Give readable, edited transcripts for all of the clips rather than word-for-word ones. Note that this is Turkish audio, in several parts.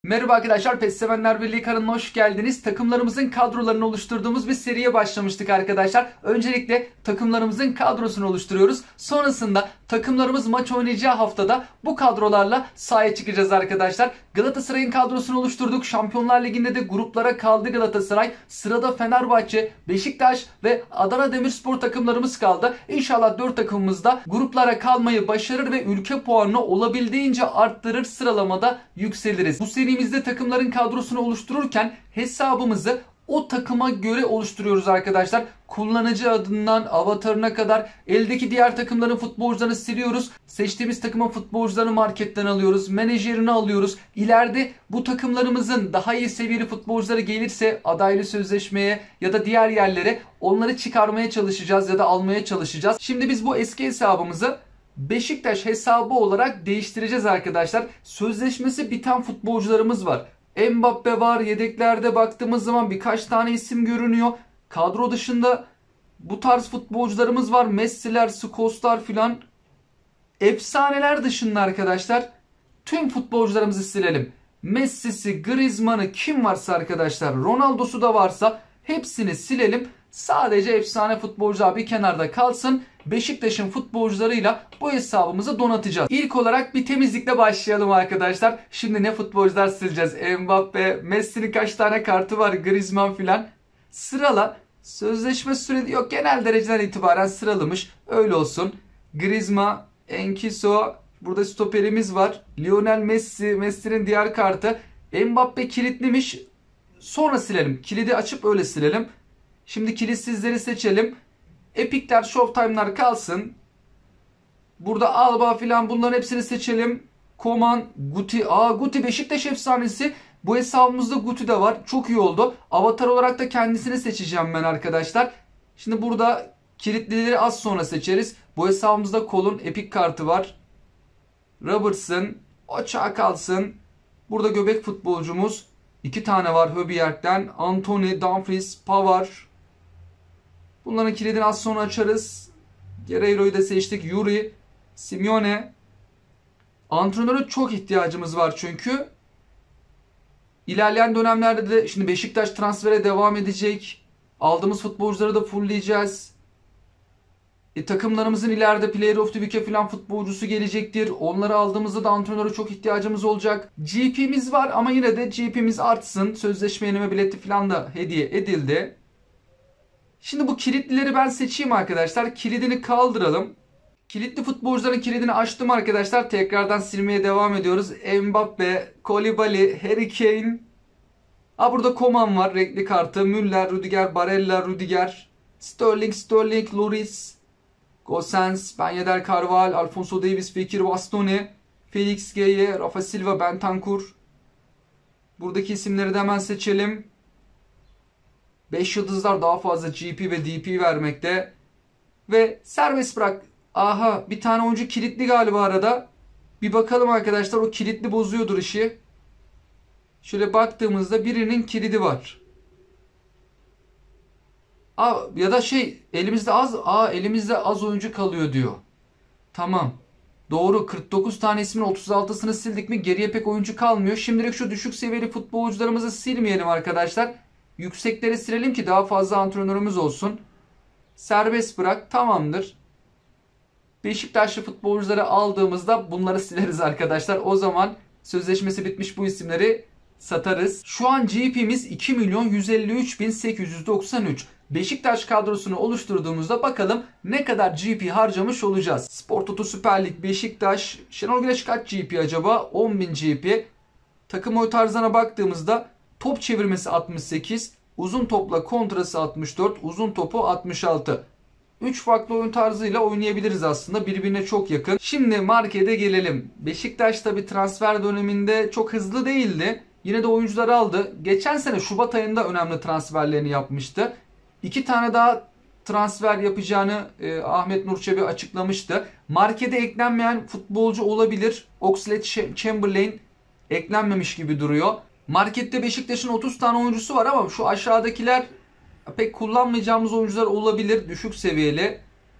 Merhaba arkadaşlar, PES Sevenler Birliği kanalına hoş geldiniz. Takımlarımızın kadrolarını oluşturduğumuz bir seriye başlamıştık arkadaşlar. Öncelikle takımlarımızın kadrosunu oluşturuyoruz. Sonrasında takımlarımız maç oynayacağı haftada bu kadrolarla sahaya çıkacağız arkadaşlar. Galatasaray'ın kadrosunu oluşturduk. Şampiyonlar Ligi'nde de gruplara kaldı Galatasaray. Sırada Fenerbahçe, Beşiktaş ve Adana Demirspor takımlarımız kaldı. İnşallah 4 takımımız da gruplara kalmayı başarır ve ülke puanını olabildiğince arttırır, sıralamada yükseliriz. Bu serimizde takımların kadrosunu oluştururken hesabımızı o takıma göre oluşturuyoruz arkadaşlar. Kullanıcı adından avatarına kadar eldeki diğer takımların futbolcularını siliyoruz. Seçtiğimiz takımın futbolcularını marketten alıyoruz. Menajerini alıyoruz. İleride bu takımlarımızın daha iyi seviyeli futbolcuları gelirse adaylı sözleşmeye ya da diğer yerlere onları çıkarmaya çalışacağız ya da almaya çalışacağız. Şimdi biz bu eski hesabımızı Beşiktaş hesabı olarak değiştireceğiz arkadaşlar. Sözleşmesi biten futbolcularımız var. Mbappe var. Yedeklerde baktığımız zaman birkaç tane isim görünüyor. Kadro dışında bu tarz futbolcularımız var. Messi'ler, Skoslar filan. Efsaneler dışında arkadaşlar tüm futbolcularımızı silelim. Messi'si, Griezmann'ı kim varsa arkadaşlar, Ronaldo'su da varsa hepsini silelim. Sadece efsane futbolcular bir kenarda kalsın. Beşiktaş'ın futbolcularıyla bu hesabımızı donatacağız. İlk olarak bir temizlikle başlayalım arkadaşlar. Şimdi ne futbolcular sileceğiz? Mbappe, Messi'nin kaç tane kartı var? Griezmann filan. Sırala. Sözleşme süresi yok. Genel dereceden itibaren sıralamış. Öyle olsun. Griezmann, Enkiso. Burada stoperimiz var. Lionel Messi. Messi'nin diğer kartı. Mbappe kilitlemiş. Sonra silelim. Kilidi açıp öyle silelim. Şimdi kilitsizleri seçelim. Epic'ler, Showtime'lar kalsın. Burada Alba filan, bunların hepsini seçelim. Koman, Guti. Guti Beşiktaş efsanesi. Bu hesabımızda Guti de var. Çok iyi oldu. Avatar olarak da kendisini seçeceğim ben arkadaşlar. Şimdi burada kilitlileri az sonra seçeriz. Bu hesabımızda Kol'un Epic kartı var. Robertson. O çağ kalsın. Burada göbek futbolcumuz. 2 tane var Höbiyerk'ten. Anthony, Dumfries, Pavard. Bunların kilidini az sonra açarız. Guerreiro'yu da seçtik. Yuri, Simeone. Antrenöre çok ihtiyacımız var çünkü. İlerleyen dönemlerde de şimdi Beşiktaş transfere devam edecek. Aldığımız futbolcuları da fullleyeceğiz. Takımlarımızın ileride Player of the Week'e falan futbolcusu gelecektir. Onları aldığımızda da antrenöre çok ihtiyacımız olacak. GP'miz var ama yine de GP'miz artsın. Sözleşme yenileme bileti falan da hediye edildi. Şimdi bu kilitlileri ben seçeyim arkadaşlar. Kilidini kaldıralım. Kilitli futbolcuların kilidini açtım arkadaşlar. Tekrardan silmeye devam ediyoruz. Mbappe, Koulibaly, Harry Kane. Burada Koman var. Renkli kartı. Müller, Rüdiger, Barella, Rüdiger. Sterling, Lloris. Gosens, Ben Yedder, Carvalho, Alphonso Davies, Fekir, Bastoni. Felix Gueye, Rafa Silva, Bentancur. Buradaki isimleri de hemen seçelim. 5 yıldızlar daha fazla GP ve DP vermekte. Ve serbest bırak. Bir tane oyuncu kilitli galiba arada. Bir bakalım arkadaşlar, o kilitli bozuyordur işi. Şöyle baktığımızda birinin kilidi var. Ya da elimizde az oyuncu kalıyor diyor. Tamam. Doğru, 49 tane ismin 36'sını sildik mi geriye pek oyuncu kalmıyor. Şimdilik şu düşük seviyeli futbolcularımızı silmeyelim arkadaşlar. Yüksekleri silelim ki daha fazla antrenörümüz olsun. Serbest bırak. Tamamdır. Beşiktaşlı futbolcuları aldığımızda bunları sileriz arkadaşlar. O zaman sözleşmesi bitmiş bu isimleri satarız. Şu an GP'miz 2.153.893. Beşiktaş kadrosunu oluşturduğumuzda bakalım ne kadar GP harcamış olacağız. Spor Toto Süper Lig Beşiktaş. Şenol Güneş kaç GP acaba? 10.000 GP. Takım oy tarzına baktığımızda top çevirmesi 68, uzun topla kontrası 64, uzun topu 66. 3 farklı oyun tarzıyla oynayabiliriz aslında. Birbirine çok yakın. Şimdi markete gelelim. Beşiktaş tabi transfer döneminde çok hızlı değildi. Yine de oyuncuları aldı. Geçen sene Şubat ayında önemli transferlerini yapmıştı. 2 tane daha transfer yapacağını Ahmet Nur Çebi açıklamıştı. Markete eklenmeyen futbolcu olabilir. Oxlade-Chamberlain eklenmemiş gibi duruyor. Markette Beşiktaş'ın 30 tane oyuncusu var ama şu aşağıdakiler pek kullanmayacağımız oyuncular olabilir. Düşük seviyeli.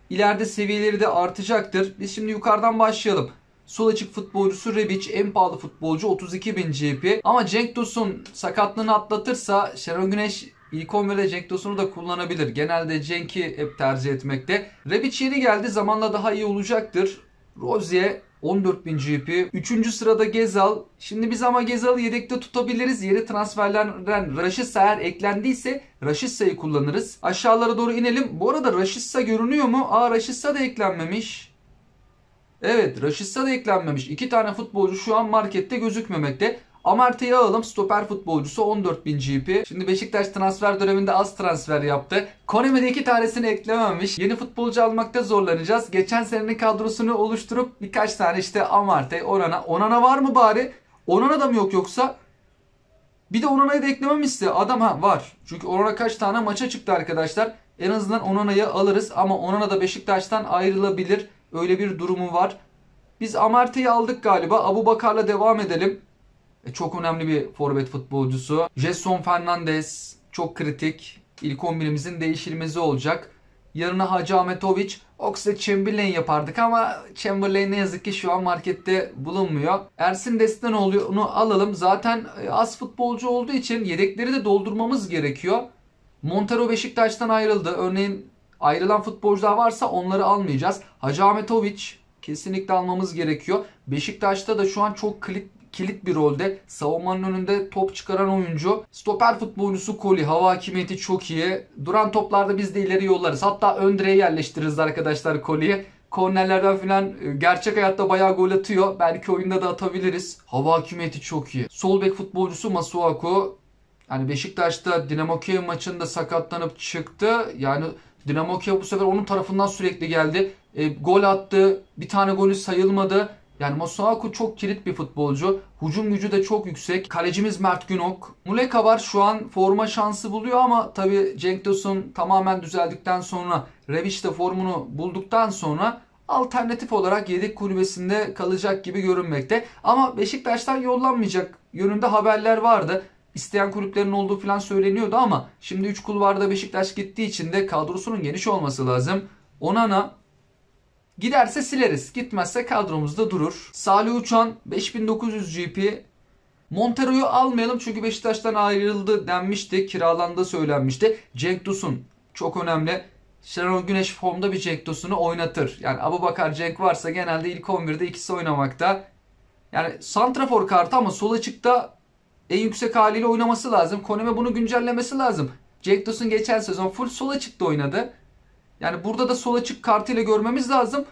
İleride seviyeleri de artacaktır. Biz şimdi yukarıdan başlayalım. Sol açık futbolcusu Rebic, en pahalı futbolcu 32.000 GP. Ama Cenk Tosun sakatlığını atlatırsa Şenol Güneş ilk 11'de Cenk Tosun'u da kullanabilir. Genelde Cenk'i hep tercih etmekte. Rebic yeni geldi, zamanla daha iyi olacaktır. Rozier 14.000 GP. 3. sırada Gezal. Şimdi biz ama Gezal'ı yedekte tutabiliriz. Yeni transferlerden Rashica eğer eklendiyse Rashica'yı kullanırız. Aşağılara doğru inelim. Bu arada Rashica görünüyor mu? Rashica da eklenmemiş. Evet, Rashica da eklenmemiş. 2 tane futbolcu şu an markette gözükmemekte. Amartey'i alalım. Stoper futbolcusu 14.000 GP. Şimdi Beşiktaş transfer döneminde az transfer yaptı. Konami'de 2 tanesini eklememiş. Yeni futbolcu almakta zorlanacağız. Geçen senenin kadrosunu oluşturup birkaç tane işte Amartey, Onana. Onana var mı bari? Onana da mı yok yoksa? Bir de Onana'yı da eklememişse adam var. Çünkü Onana kaç tane maça çıktı arkadaşlar. En azından Onana'yı alırız ama Onana da Beşiktaş'tan ayrılabilir. Öyle bir durumu var. Biz Amartey'i aldık galiba. Abubakar'la devam edelim. Çok önemli bir forvet futbolcusu. Jason Fernandez çok kritik. İlk 11'imizin değişilmezi olacak. Yarına Hacı Ahmetovic, Oxlade-Chamberlain yapardık ama Chamberlain ne yazık ki şu an markette bulunmuyor. Ersin Destanoğlu'nu alalım. Zaten az futbolcu olduğu için yedekleri de doldurmamız gerekiyor. Montero Beşiktaş'tan ayrıldı. Örneğin ayrılan futbolcular varsa onları almayacağız. Hacı Ahmetovic kesinlikle almamız gerekiyor. Beşiktaş'ta da şu an çok kilit bir rolde. Savunmanın önünde top çıkaran oyuncu. Stoper futbolcusu Koli. Hava hakimiyeti çok iyi. Duran toplarda biz de ileri yollarız. Hatta ön direğe yerleştiririz arkadaşlar Koli'yi. Kornerlerden falan gerçek hayatta bayağı gol atıyor. Belki oyunda da atabiliriz. Hava hakimiyeti çok iyi. Sol bek futbolcusu Masuaku. Yani Beşiktaş'ta Dinamo Kiev maçında sakatlanıp çıktı. Yani Dinamo Kiev bu sefer onun tarafından sürekli geldi. Gol attı. Bir tane golü sayılmadı. Yani Masuaku çok kilit bir futbolcu. Hücum gücü de çok yüksek. Kalecimiz Mert Günok. Muleka var, şu an forma şansı buluyor ama tabii Cenk Tosun tamamen düzeldikten sonra, Rebic de formunu bulduktan sonra alternatif olarak yedek kulübesinde kalacak gibi görünmekte. Ama Beşiktaş'tan yollanmayacak yönünde haberler vardı. İsteyen kulüplerin olduğu falan söyleniyordu ama şimdi 3 kulvarda Beşiktaş gittiği için de kadrosunun geniş olması lazım. Onana giderse sileriz. Gitmezse kadromuzda durur. Salih Uçan 5900 GP. Montero'yu almayalım çünkü Beşiktaş'tan ayrıldı denmişti. Kiralandığı söylenmişti. Cenk Tosun çok önemli. Şenol Güneş formda bir Cenk Tosun'u oynatır. Yani Abubakar, Cenk varsa genelde ilk 11'de ikisi oynamakta. Yani santrafor kartı ama sol açıkta en yüksek haliyle oynaması lazım. Konami bunu güncellemesi lazım. Cenk Tosun geçen sezon full sol açıkta oynadı. Yani burada da sol açık kartıyla görmemiz lazım.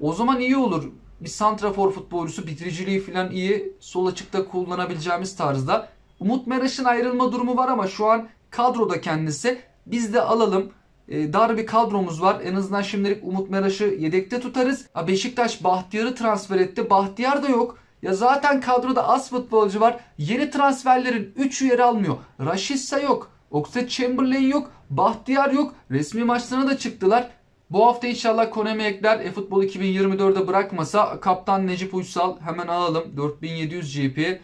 O zaman iyi olur. Bir santrafor futbolcusu, bitiriciliği falan iyi. Sol açıkta kullanabileceğimiz tarzda. Umut Meraş'ın ayrılma durumu var ama şu an kadroda kendisi. Biz de alalım. Dar bir kadromuz var. En azından şimdilik Umut Meraş'ı yedekte tutarız. Beşiktaş Bahtiyar'ı transfer etti. Bahtiyar da yok. Ya zaten kadroda az futbolcu var. Yeni transferlerin 3'ü yer almıyor. Rashica yok. Oxlade-Chamberlain yok. Bahtiyar yok. Resmi maçlarına da çıktılar. Bu hafta inşallah Konami ekler. eFootball 2024'de bırakmasa kaptan Necip Uysal hemen alalım. 4700 GP.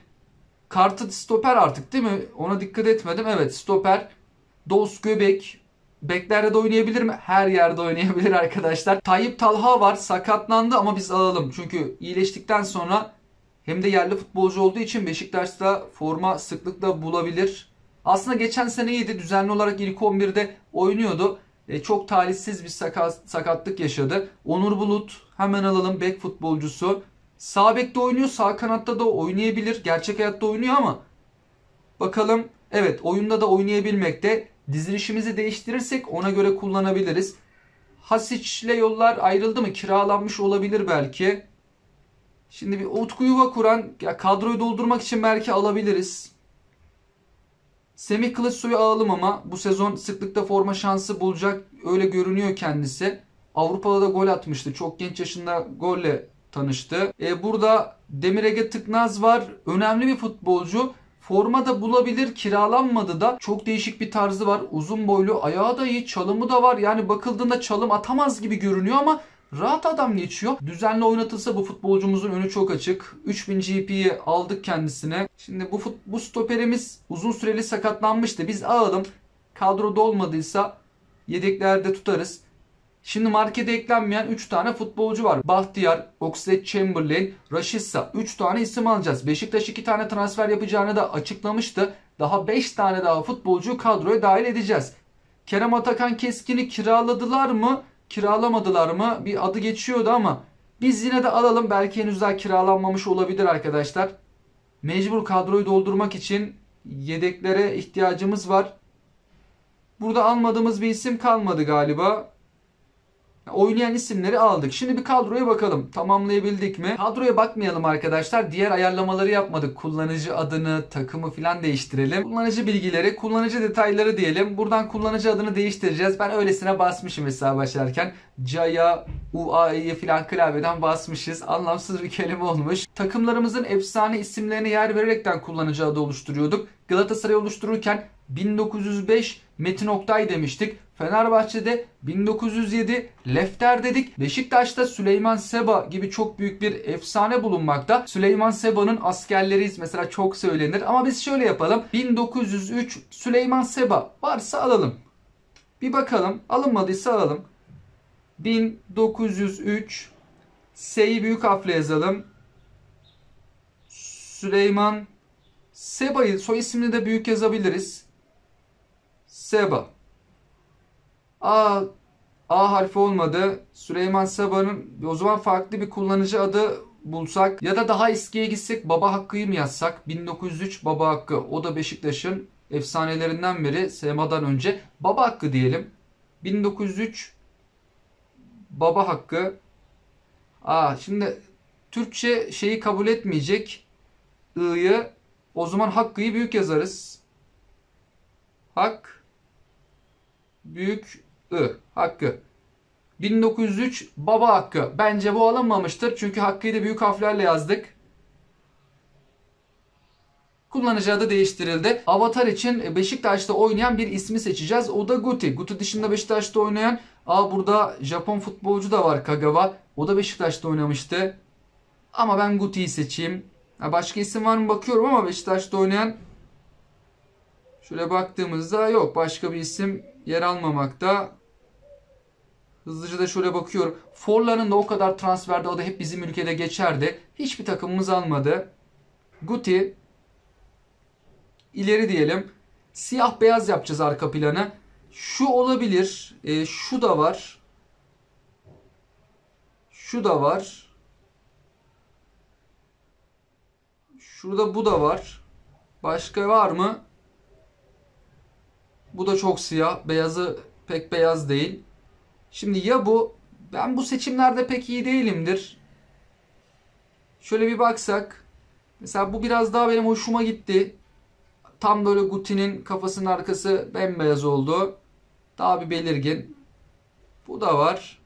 Kartı stoper artık değil mi? Ona dikkat etmedim. Evet, stoper. Dost Göbek. Beklerde de oynayabilir mi? Her yerde oynayabilir arkadaşlar. Tayyip Talha var. Sakatlandı ama biz alalım. Çünkü iyileştikten sonra hem de yerli futbolcu olduğu için Beşiktaş'ta forma sıklıkla bulabilir. Aslında geçen sene iyiydi. Düzenli olarak ilk 11'de oynuyordu. Çok talihsiz bir sakatlık yaşadı. Onur Bulut hemen alalım, bek futbolcusu. Sağ bekte oynuyor, sağ kanatta da oynayabilir. Gerçek hayatta oynuyor ama bakalım, evet oyunda da oynayabilmekte. Dizilişimizi değiştirirsek ona göre kullanabiliriz. Hasic'le yollar ayrıldı mı? Kiralanmış olabilir belki. Şimdi bir Utku Yuvakuran, ya kadroyu doldurmak için belki alabiliriz. Semih Kılıçsoy'u alalım ama bu sezon sıklıkta forma şansı bulacak, öyle görünüyor kendisi. Avrupa'da da gol atmıştı. Çok genç yaşında golle tanıştı. Burada Demir Ege Tıknaz var. Önemli bir futbolcu. Forma da bulabilir, kiralanmadı da. Çok değişik bir tarzı var. Uzun boylu, ayağı da iyi, çalımı da var. Yani bakıldığında çalım atamaz gibi görünüyor ama rahat adam geçiyor. Düzenli oynatılsa bu futbolcumuzun önü çok açık. 3000 GP'yi aldık kendisine. Şimdi bu stoperimiz uzun süreli sakatlanmıştı. Biz alalım. Kadroda olmadıysa yedeklerde tutarız. Şimdi markete eklenmeyen 3 tane futbolcu var. Bahtiyar, Oxlade-Chamberlain, Rashica. 3 tane isim alacağız. Beşiktaş 2 tane transfer yapacağını da açıklamıştı. Daha 5 tane daha futbolcuyu kadroya dahil edeceğiz. Kerem Atakan Keskin'i kiraladılar mı? Kiralamadılar mı? Bir adı geçiyordu ama biz yine de alalım. Belki henüz daha kiralanmamış olabilir arkadaşlar. Mecbur kadroyu doldurmak için yedeklere ihtiyacımız var. Burada almadığımız bir isim kalmadı galiba. Oynayan isimleri aldık. Şimdi bir kadroya bakalım. Tamamlayabildik mi? Kadroya bakmayalım arkadaşlar. Diğer ayarlamaları yapmadık. Kullanıcı adını, takımı falan değiştirelim. Kullanıcı bilgileri, kullanıcı detayları diyelim. Buradan kullanıcı adını değiştireceğiz. Ben öylesine basmışım hesaba başlarken. Caya, UAE'yi falan klavyeden basmışız. Anlamsız bir kelime olmuş. Takımlarımızın efsane isimlerine yer vererekten kullanıcı adı oluşturuyorduk. Galatasaray oluştururken 1905 Metin Oktay demiştik. Fenerbahçe'de 1907 Lefter dedik. Beşiktaş'ta Süleyman Seba gibi çok büyük bir efsane bulunmakta. Süleyman Seba'nın askerleriyiz mesela çok söylenir. Ama biz şöyle yapalım. 1903 Süleyman Seba varsa alalım. Bir bakalım. Alınmadıysa alalım. 1903 S'yi büyük harfle yazalım. Süleyman Seba'yı soy ismini de büyük yazabiliriz. Seba. A harfi olmadı. Süleyman Seba'nın o zaman farklı bir kullanıcı adı bulsak ya da daha eskiye gitsek Baba Hakkı'yı mı yazsak? 1903 Baba Hakkı. O da Beşiktaş'ın efsanelerinden biri. Seba'dan önce. Baba Hakkı diyelim. 1903 Baba Hakkı. Şimdi Türkçe şeyi kabul etmeyecek. I'yı. O zaman Hakkı'yı büyük yazarız. Hak büyük Hakkı. 1903 Baba Hakkı. Bence bu alınmamıştır. Çünkü Hakkı'yı da büyük harflerle yazdık. Kullanıcı adı değiştirildi. Avatar için Beşiktaş'ta oynayan bir ismi seçeceğiz. O da Guti. Guti dışında Beşiktaş'ta oynayan burada Japon futbolcu da var, Kagawa. O da Beşiktaş'ta oynamıştı. Ama ben Guti'yi seçeyim. Başka isim var mı bakıyorum ama Beşiktaş'ta oynayan şöyle baktığımızda yok. Başka bir isim yer almamakta. Hızlıca da şöyle bakıyorum. Forlan'ın da o kadar transferde o da hep bizim ülkede geçerdi. Hiçbir takımımız almadı. Guti. İleri diyelim. Siyah beyaz yapacağız arka planı. Şu olabilir. Şu da var. Şu da var. Şurada bu da var. Başka var mı? Bu da çok siyah. Beyazı pek beyaz değil. Şimdi ya bu. Ben bu seçimlerde pek iyi değilimdir. Şöyle bir baksak. Mesela bu biraz daha benim hoşuma gitti. Tam böyle Guti'nin kafasının arkası bembeyaz oldu. Daha bir belirgin. Bu da var.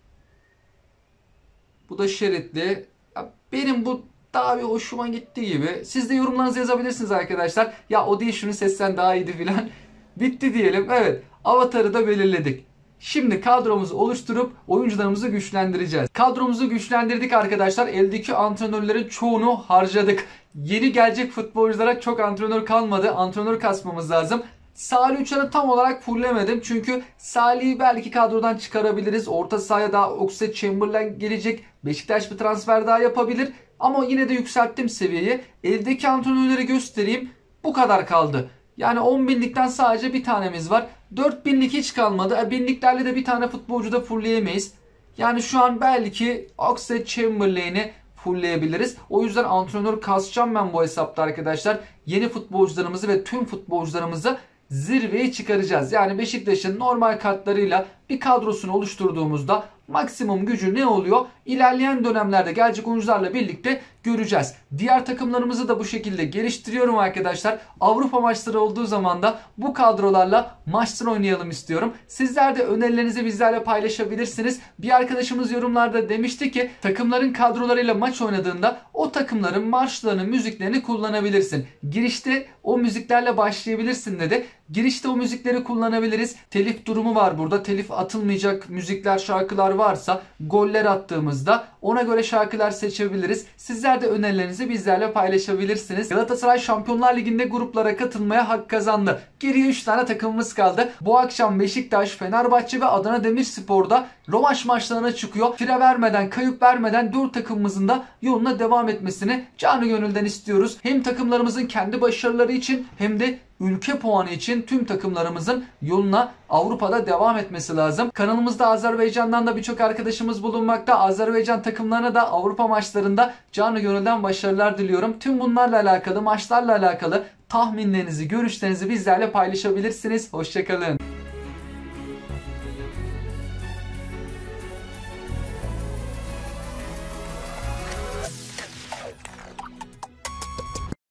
Bu da şeritli. Ya benim bu daha bir hoşuma gitti gibi. Siz de yorumlarınızı yazabilirsiniz arkadaşlar. Ya o değil şunu seçsen daha iyiydi filan. Bitti diyelim. Evet. Avatarı da belirledik. Şimdi kadromuzu oluşturup oyuncularımızı güçlendireceğiz. Kadromuzu güçlendirdik arkadaşlar. Eldeki antrenörlerin çoğunu harcadık. Yeni gelecek futbolculara çok antrenör kalmadı. Antrenör kasmamız lazım. Salih Uçan'ı tam olarak fullemedim. Çünkü Salih'i belki kadrodan çıkarabiliriz. Orta sahaya daha Oxlade-Chamberlain gelecek. Beşiktaş bir transfer daha yapabilir. Ama yine de yükselttim seviyeyi. Eldeki antrenörleri göstereyim. Bu kadar kaldı. Yani 10.000'likten sadece bir tanemiz var. 4.000'lik hiç kalmadı. 1000'liklerle de bir tane futbolcu da fullleyemeyiz. Yani şu an belki Oxlade-Chamberlain'i fullleyebiliriz. O yüzden antrenör kasacağım ben bu hesapta arkadaşlar. Yeni futbolcularımızı ve tüm futbolcularımızı zirveye çıkaracağız. Yani Beşiktaş'ın normal kartlarıyla bir kadrosunu oluşturduğumuzda maksimum gücü ne oluyor? İlerleyen dönemlerde gelecek oyuncularla birlikte göreceğiz. Diğer takımlarımızı da bu şekilde geliştiriyorum arkadaşlar. Avrupa maçları olduğu zaman da bu kadrolarla maçlar oynayalım istiyorum. Sizler de önerilerinizi bizlerle paylaşabilirsiniz. Bir arkadaşımız yorumlarda demişti ki takımların kadrolarıyla maç oynadığında o takımların marşlarını, müziklerini kullanabilirsin. Girişte o müziklerle başlayabilirsin dedi. Girişte o müzikleri kullanabiliriz. Telif durumu var burada. Telif atılmayacak müzikler, şarkılar varsa goller attığımızda ona göre şarkılar seçebiliriz. Sizler Sizler de önerilerinizi bizlerle paylaşabilirsiniz. Galatasaray Şampiyonlar Ligi'nde gruplara katılmaya hak kazandı. Geriye 3 tane takımımız kaldı. Bu akşam Beşiktaş, Fenerbahçe ve Adana Demirspor'da rövanş maçlarına çıkıyor. Fire vermeden, kayıp vermeden 4 takımımızın da yoluna devam etmesini canı gönülden istiyoruz. Hem takımlarımızın kendi başarıları için hem de ülke puanı için tüm takımlarımızın yoluna Avrupa'da devam etmesi lazım. Kanalımızda Azerbaycan'dan da birçok arkadaşımız bulunmakta. Azerbaycan takımlarına da Avrupa maçlarında canı gönülden başarılar diliyorum. Tüm bunlarla alakalı, maçlarla alakalı tahminlerinizi, görüşlerinizi bizlerle paylaşabilirsiniz. Hoşçakalın.